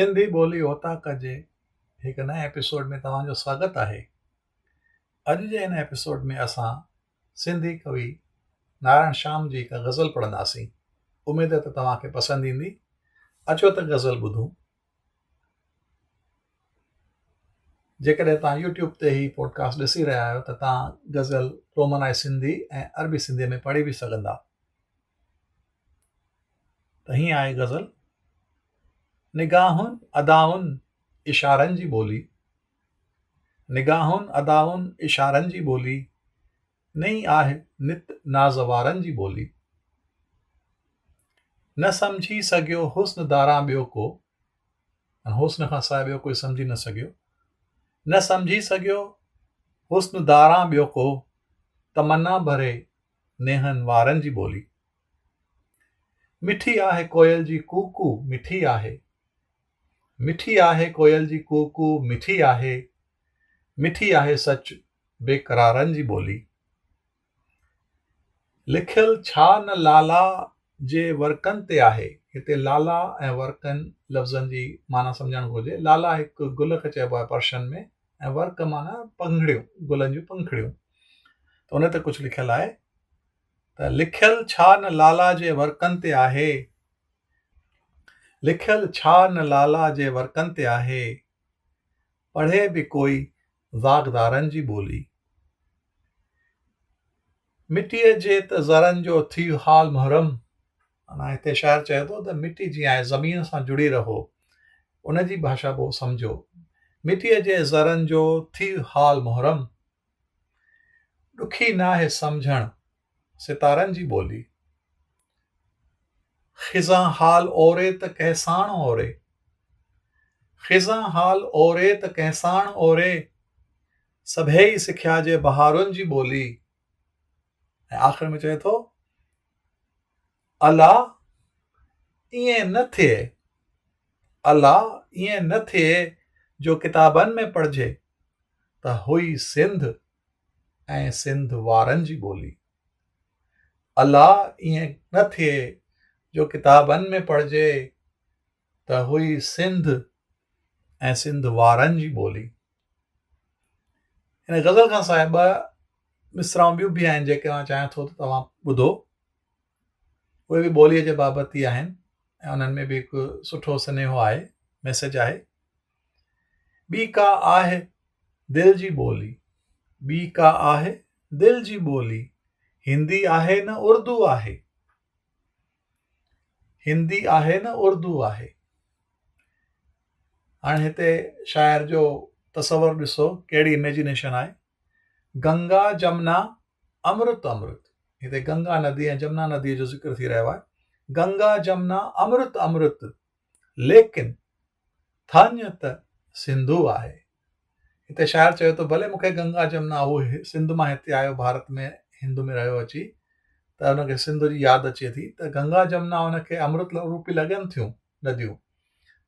सिंधी ॿोली ओताक जे हिकु नए एपिसोड में तव्हांजो स्वागत आहे। अॼु जे हिन एपिसोड में असां सिंधी कवि नारायण श्याम जी हिकु गज़ल पढ़ंदासीं। उमेद त तव्हांखे पसंदि ईंदी। अचो त गज़ल ॿुधूं। जेकॾहिं तव्हां यूट्यूब ते ही पॉडकास्ट ॾिसी रहिया आहियो त तव्हां गज़ल रोमनाई सिंधी ऐं अरबी सिंधीअ में पढ़ी बि सघंदा। त हीअं आहे गज़ल। निगाहुनि अदाउनि इशारनि जी ॿोली, निगाहुनि अदाउनि इशारनि जी ॿोली, नई आहे नित नाज़वारनि जी ॿोली। न सम्झी सघियो हुस्न दारां ॿियो को, हुस्न खां सवाइ ॿियो कोई सम्झी न सघियो। न सम्झी सघियो हुस्न दारां ॿियो को, तमन्ना भरे नेहनि वारनि जी ॿोली। मिठी आहे कोयल जी कूकू मिठी आहे, मिठी आहे कोयल जी कूकू मिठी आहे, मिठी आहे सच बेकरारनि जी ॿोली। लिखियल छा न लाला जे वर्कनि ते आहे। हिते लाला ऐं वर्कनि लफ़्ज़नि जी माना सम्झणु घुरिजे। लाला हिकु गुल खे चइबो आहे पर्शियन में, ऐं वर्क माना पंखड़ियूं, गुलनि जूं पंखड़ियूं। त उन ते कुझु लिखियलु आहे त लिखियल छा न लाला जे वर्कनि ते आहे, लिखियल छा न लाला जे वर्कनि ते आहे, पढ़े बि कोई ज़ागदारनि जी ॿोली। मिटीअ जे त ज़रनि जो थी हाल मुहरम, माना हिते शाइर चए थो त मिटी जीअं आहे ज़मीन सां जुड़ी रहो, उन जी भाषा पोइ सम्झो। मिटीअ जे ज़रनि जो थी हाल मुहरम, ॾुखी न आहे सम्झण सितारनि जी ॿोली। ख़िज़ां हाल ओरे त कहसाण ओरे, ख़िज़ां हाल ओरे त कहसाण ओरे, सभेई सिखिया जे बहारुनि जी ॿोली। ऐं आख़िर में चए थो अला ईअं न थिए, अला ईअं न थिए जो किताबनि में पढ़िजे त हुई सिंध ऐं सिंध वारनि जी ॿोली। अला ईअं न थिए जो किताबनि में पढ़िजे त हुई सिंध ऐं सिंध वारनि जी ॿोली। हिन गज़ल खां सवाइ ॿ मिसराऊं ॿियूं बि आहिनि जेके मां चाहियां थो त तव्हां ॿुधो। उहे बि ॿोलीअ जे बाबति ई आहिनि ऐं उन्हनि में बि हिकु सुठो स्नेहो आहे, मैसेज आहे। ॿी का आहे दिलि जी ॿोली, ॿी का आहे दिलि जी ॿोली, हिंदी आहे न उर्दू आहे, हिंदी आहे न उर्दू आहे। हाणे हिते शाइर जो तसवर ॾिसो, कहिड़ी इमेजिनेशन आहे। गंगा जमुना अमृत अमृत, हिते गंगा नदी ऐं जमुना नदीअ जो ज़िक्र थी रहियो आहे। गंगा जमुना अमृत अमृत, लेकिन थञ त सिंधु आहे। हिते शाइर चयो त भले मूंखे गंगा जमुना उहो सिंध मां हिते आयो, भारत में हिंद में रहियो अची, त हुनखे सिंध जी यादि अचे थी त गंगा जमुना हुनखे अमृत रूपी लॻनि थियूं नदियूं,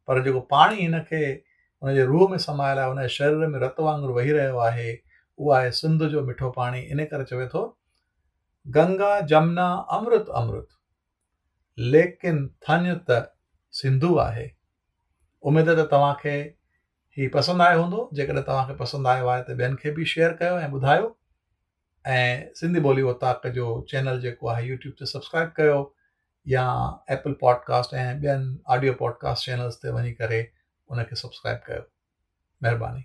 पर जेको पाणी हिनखे हुनजे रूह में समायल आहे, हुनजे शरीर में रत वांगुरु वही रहियो आहे, उहो आहे सिंध जो मिठो पाणी। इन करे चवे थो गंगा जमुना अमृत अमृत, लेकिन थञ त सिंधु आहे। उमेद त तव्हांखे ही पसंदि आयो हूंदो। जेकॾहिं तव्हांखे पसंदि आयो आहे त ॿियनि खे बि शेयर कयो ऐं ॿुधायो। ऐं सिंधी ॿोली ओताक जो चैनल जेको आहे यूट्यूब ते सब्सक्राइब कयो, या एप्पल पॉडकास्ट ऐं ॿियनि ऑडियो पॉडकास्ट चैनल्स ते वञी करे उनखे सब्सक्राइब कयो। महिरबानी।